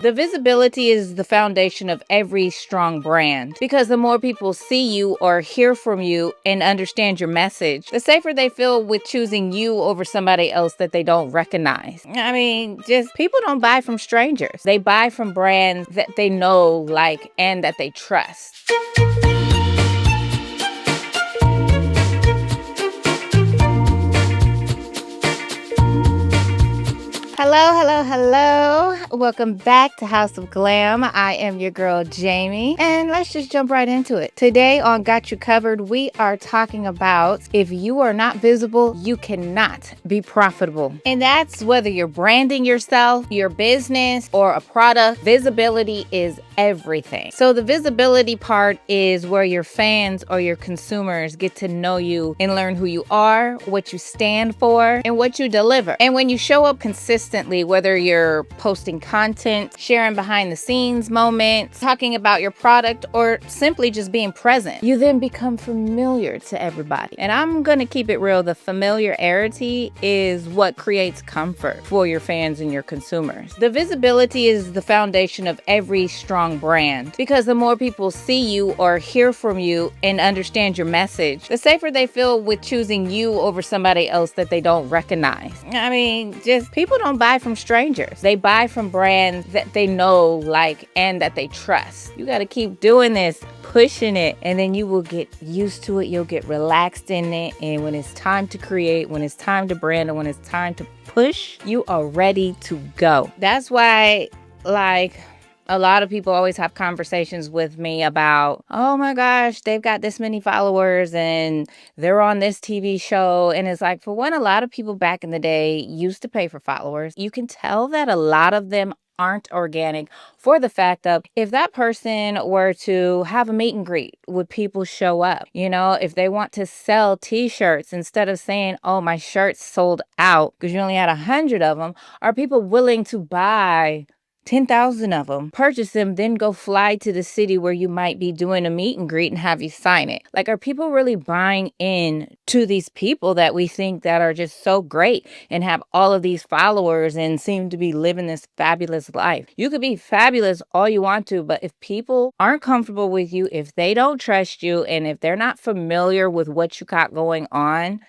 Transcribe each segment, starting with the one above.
The visibility is the foundation of every strong brand because the more people see you or hear from you and understand your message, the safer they feel with choosing you over somebody else that they don't recognize. I mean, just people don't buy from strangers. They buy from brands that they know, like, and that they trust. Hello. Welcome back to House of Glam. I am your girl, Jamie, and let's just jump right into it. Today on Got You Covered, we are talking about if you are not visible, you cannot be profitable. And that's whether you're branding yourself, your business, or a product. Visibility is everything. So the visibility part is where your fans or your consumers get to know you and learn who you are, what you stand for, and what you deliver. And when you show up consistently, whether you're posting content, sharing behind the scenes moments, talking about your product, or simply just being present, you then become familiar to everybody. And I'm gonna keep it real. The familiarity is what creates comfort for your fans and your consumers. The visibility is the foundation of every strong brand because the more people see you or hear from you and understand your message, the safer they feel with choosing you over somebody else that they don't recognize. I mean, just people don't buy from strangers. They buy from brands that they know, like, and that they trust. You got to keep doing this, pushing it, and then you will get used to it. You'll get relaxed in it. And when it's time to create, when it's time to brand, and when it's time to push, you are ready to go. That's why, like, a lot of people always have conversations with me about, oh my gosh, they've got this many followers and they're on this TV show. And it's like, for one, a lot of people back in the day used to pay for followers. You can tell that a lot of them aren't organic for the fact of if that person were to have a meet and greet, would people show up? You know, if they want to sell t-shirts, instead of saying, oh, my shirt's sold out because you only had 100 of them, are people willing to buy 10,000 of them, purchase them, then go fly to the city where you might be doing a meet and greet and have you sign it? Like, are people really buying in to these people that we think that are just so great and have all of these followers and seem to be living this fabulous life? You could be fabulous all you want to, but if people aren't comfortable with you, if they don't trust you, and if they're not familiar with what you got going on,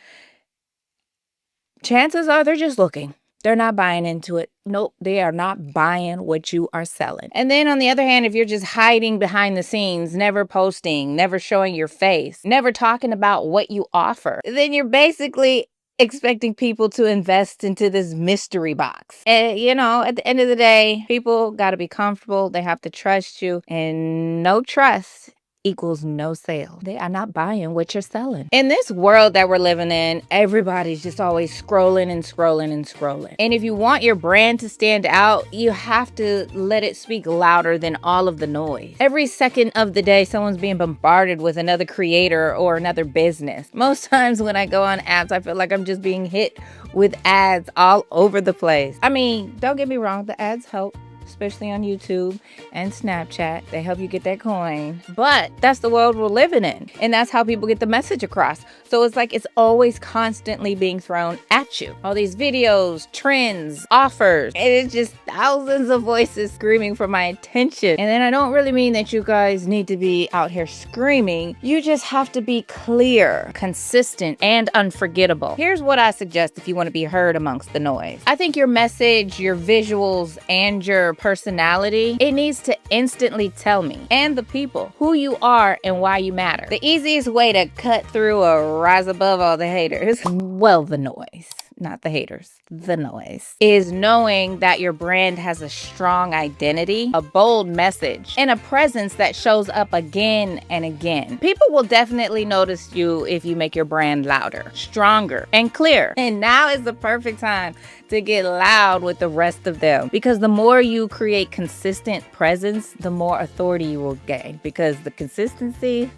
chances are they're just looking. They're not buying into it. Nope, they are not buying what you are selling. And then on the other hand, if you're just hiding behind the scenes, never posting, never showing your face, never talking about what you offer, then you're basically expecting people to invest into this mystery box. And, you know, at the end of the day, people got to be comfortable. They have to trust you. And no trust equals no sale. They are not buying what you're selling. In this world that we're living in, everybody's just always scrolling. And if you want your brand to stand out, you have to let it speak louder than all of the noise. Every second of the day, someone's being bombarded with another creator or another business. Most times when I go on apps, I feel like I'm just being hit with ads all over the place. I mean, don't get me wrong, the ads help, especially on YouTube and Snapchat. They help you get that coin. But that's the world we're living in. And that's how people get the message across. So it's like it's always constantly being thrown at you. All these videos, trends, offers. And it's just thousands of voices screaming for my attention. And then I don't really mean that you guys need to be out here screaming. You just have to be clear, consistent, and unforgettable. Here's what I suggest if you want to be heard amongst the noise. I think your message, your visuals, and your personality, it needs to instantly tell me and the people who you are and why you matter. The easiest way to cut through or rise above all the haters, well, the noise, not the haters, the noise, is knowing that your brand has a strong identity, a bold message, and a presence that shows up again and again. People will definitely notice you if you make your brand louder, stronger, and clear. And now is the perfect time to get loud with the rest of them, because the more you create consistent presence, the more authority you will gain, because the consistency,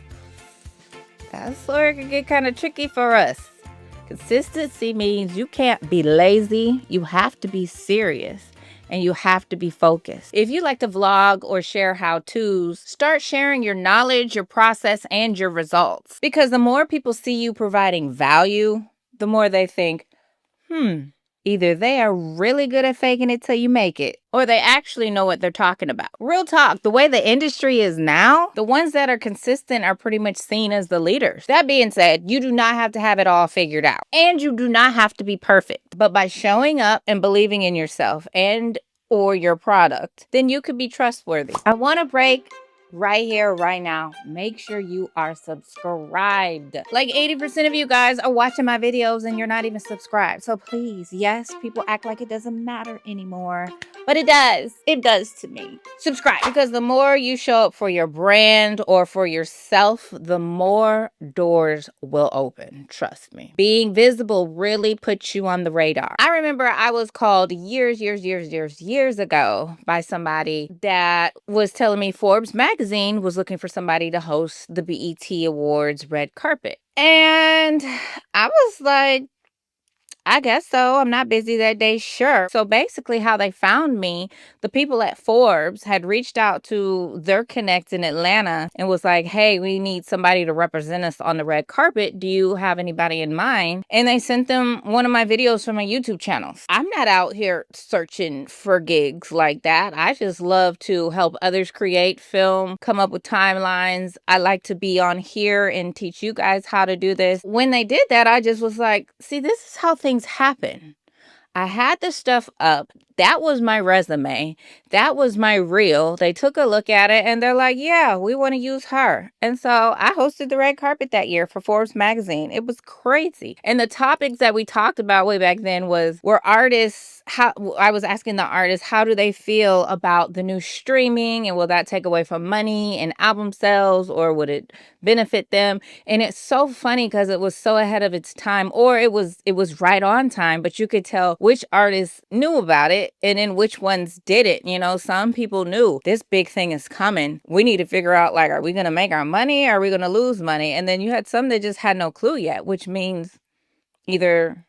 that's where it can get kind of tricky for us. Consistency means you can't be lazy. You have to be serious. And you have to be focused. If you like to vlog or share how-tos, start sharing your knowledge, your process, and your results. Because the more people see you providing value, the more they think, Either they are really good at faking it till you make it, or they actually know what they're talking about. Real talk, the way the industry is now, the ones that are consistent are pretty much seen as the leaders. That being said, you do not have to have it all figured out, and you do not have to be perfect. But by showing up and believing in yourself and or your product, then you could be trustworthy. I want to break right here, right now. Make sure you are subscribed. Like 80% of you guys are watching my videos and you're not even subscribed. So please, yes, people act like it doesn't matter anymore, but it does. It does to me. Subscribe, because the more you show up for your brand or for yourself, the more doors will open. Trust me. Being visible really puts you on the radar. I remember I was called years ago by somebody that was telling me Forbes magazine was looking for somebody to host the BET Awards red carpet. And I was like, I guess so. I'm not busy that day. Sure. So basically how they found me, the people at Forbes had reached out to their connect in Atlanta and was like, hey, we need somebody to represent us on the red carpet. Do you have anybody in mind? And they sent them one of my videos from my YouTube channels. I'm not out here searching for gigs like that. I just love to help others create, film, come up with timelines. I like to be on here and teach you guys how to do this. When they did that, I just was like, see, this is how things happen. I had the stuff up. That was my resume. That was my reel. They took a look at it and they're like, yeah, we want to use her. And so I hosted the red carpet that year for Forbes magazine. It was crazy. And the topics that we talked about way back then were artists. I was asking the artists, how do they feel about the new streaming, and will that take away from money and album sales, or would it benefit them? And it's so funny because it was so ahead of its time, or it was right on time, but you could tell which artists knew about it and then which ones didn't. You know, some people knew this big thing is coming. We need to figure out, like, are we going to make our money? Or are we going to lose money? And then you had some that just had no clue yet, which means either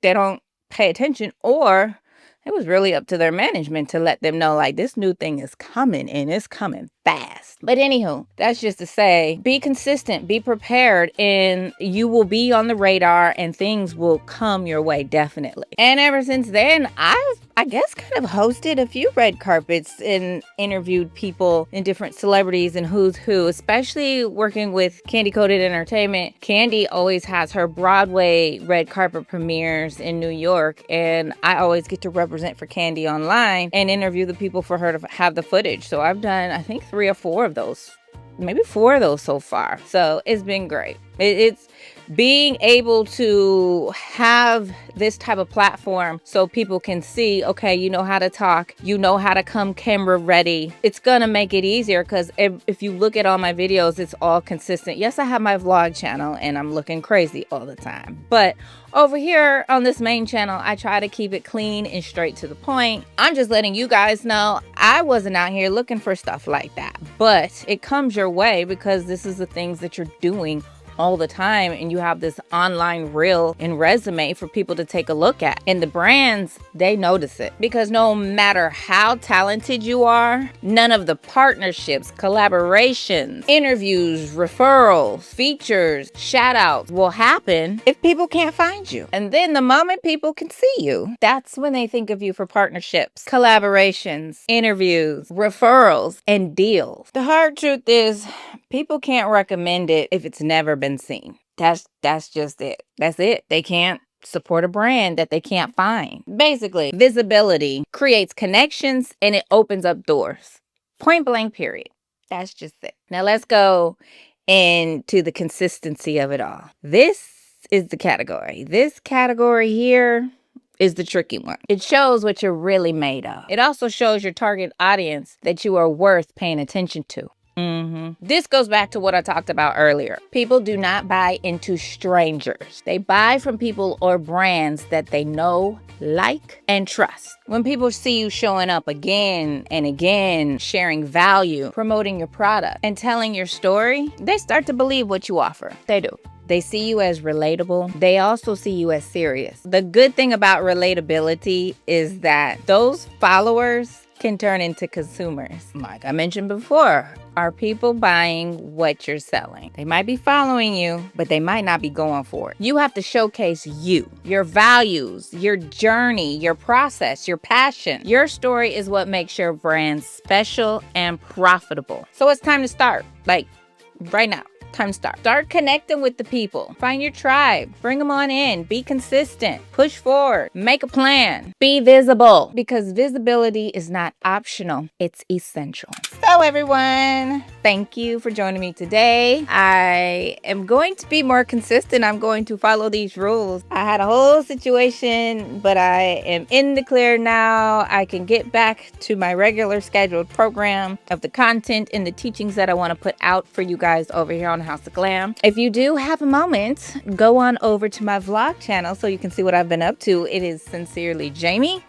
they don't pay attention, or it was really up to their management to let them know, like, this new thing is coming and it's coming fast. But anywho, that's just to say, be consistent, be prepared, and you will be on the radar and things will come your way, definitely. And ever since then, I guess kind of hosted a few red carpets and interviewed people and different celebrities and who's who, especially working with Candy Coated Entertainment. Candy always has her Broadway red carpet premieres in New York, and I always get to represent for Candy online and interview the people for her to have the footage. So I've done, I think, 3 or 4 of those, maybe 4 of those so far. So it's been great. It's being able to have this type of platform so people can see, okay, you know how to talk, you know how to come camera ready. It's gonna make it easier, because if you look at all my videos, it's all consistent. Yes, I have my vlog channel and I'm looking crazy all the time, but over here on this main channel, I try to keep it clean and straight to the point. I'm just letting you guys know I wasn't out here looking for stuff like that, but it comes your way because this is the things that you're doing all the time, and you have this online reel and resume for people to take a look at. And the brands, they notice it, because no matter how talented you are, none of the partnerships, collaborations, interviews, referrals, features, shout outs will happen if people can't find you. And then the moment people can see you, that's when they think of you for partnerships, collaborations, interviews, referrals, and deals. The hard truth is, people can't recommend it if it's never been seen. That's just it. That's it. They can't support a brand that they can't find. Basically, visibility creates connections and it opens up doors. Point blank, period. That's just it. Now let's go into the consistency of it all. This is the category. This category here is the tricky one. It shows what you're really made of. It also shows your target audience that you are worth paying attention to. This goes back to what I talked about earlier. People do not buy into strangers. They buy from people or brands that they know, like, and trust. When people see you showing up again and again, sharing value, promoting your product, and telling your story, they start to believe what you offer. They do. They see you as relatable. They also see you as serious. The good thing about relatability is that those followers can turn into consumers. Like I mentioned before, are people buying what you're selling? They might be following you, but they might not be going for it. You have to showcase you, your values, your journey, your process, your passion. Your story is what makes your brand special and profitable. So it's time to start, like right now. Time to start. Start connecting with the people. Find your tribe. Bring them on in. Be consistent. Push forward. Make a plan. Be visible. Because visibility is not optional. It's essential. So everyone, thank you for joining me today. I am going to be more consistent. I'm going to follow these rules. I had a whole situation, but I am in the clear now. I can get back to my regular scheduled program of the content and the teachings that I want to put out for you guys over here on House of Glam. If you do have a moment, go on over to my vlog channel so you can see what I've been up to. It is Sincerely Jamie.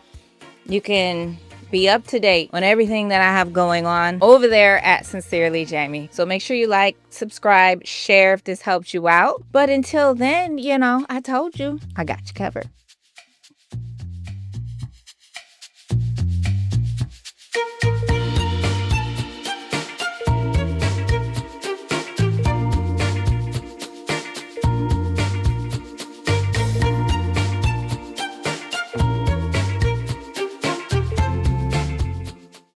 You can be up to date on everything that I have going on over there at Sincerely Jamie. So make sure you like, subscribe, share if this helps you out. But until then, I told you, I got you covered.